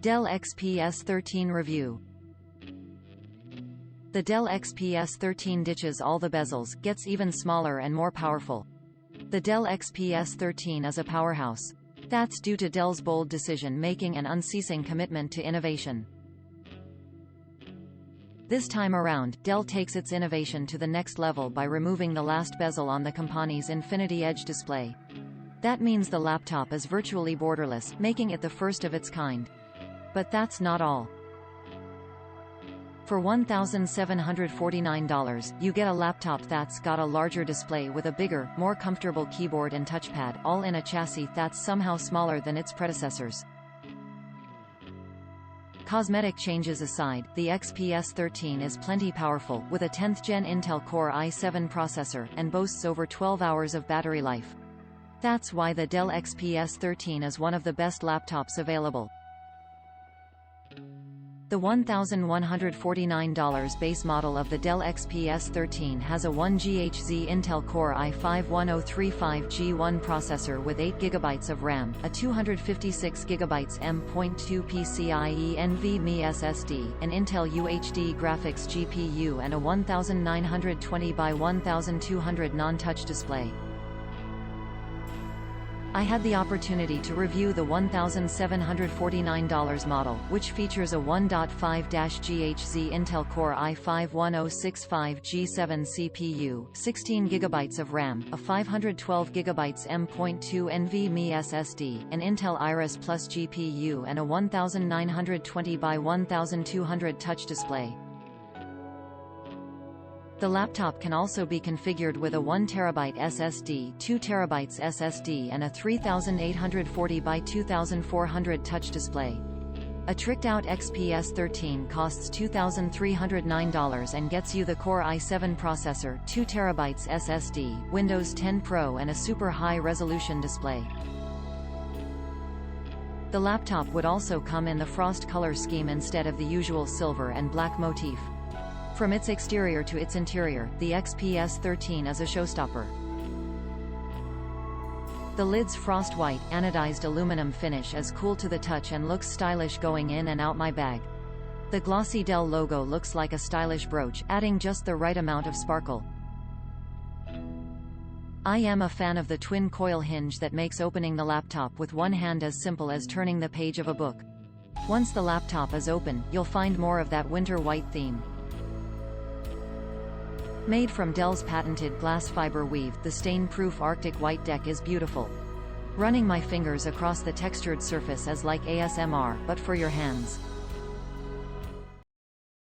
Dell XPS 13 Review. The Dell XPS 13 ditches all the bezels, gets even smaller and more powerful. The Dell XPS 13 is a powerhouse. That's due to Dell's bold decision-making and unceasing commitment to innovation. This time around, Dell takes its innovation to the next level by removing the last bezel on the company's Infinity Edge display. That means the laptop is virtually borderless, making it the first of its kind. But that's not all. For $1,749, you get a laptop that's got a larger display with a bigger, more comfortable keyboard and touchpad, all in a chassis that's somehow smaller than its predecessors. Cosmetic changes aside, the XPS 13 is plenty powerful, with a 10th Gen Intel Core i7 processor, and boasts over 12 hours of battery life. That's why the Dell XPS 13 is one of the best laptops available. The $1,149 base model of the Dell XPS 13 has a 1GHz Intel Core i5-1035G1 processor with 8GB of RAM, a 256GB M.2 PCIe NVMe SSD, an Intel UHD graphics GPU and a 1920x1200 non-touch display. I had the opportunity to review the $1,749 model, which features a 1.5-GHz Intel Core i5-1065G7 CPU, 16GB of RAM, a 512GB M.2 NVMe SSD, an Intel Iris Plus GPU and a 1920x1200 touch display. The laptop can also be configured with a 1TB SSD, 2TB SSD and a 3840x2400 touch display. A tricked-out XPS 13 costs $2,309 and gets you the Core i7 processor, 2TB SSD, Windows 10 Pro and a super high-resolution display. The laptop would also come in the frost color scheme instead of the usual silver and black motif. From its exterior to its interior, the XPS 13 is a showstopper. The lid's frost white, anodized aluminum finish is cool to the touch and looks stylish going in and out my bag. The glossy Dell logo looks like a stylish brooch, adding just the right amount of sparkle. I am a fan of the twin coil hinge that makes opening the laptop with one hand as simple as turning the page of a book. Once the laptop is open, you'll find more of that winter white theme. Made from Dell's patented glass fiber weave, the stain-proof Arctic white deck is beautiful. Running my fingers across the textured surface is like ASMR, but for your hands.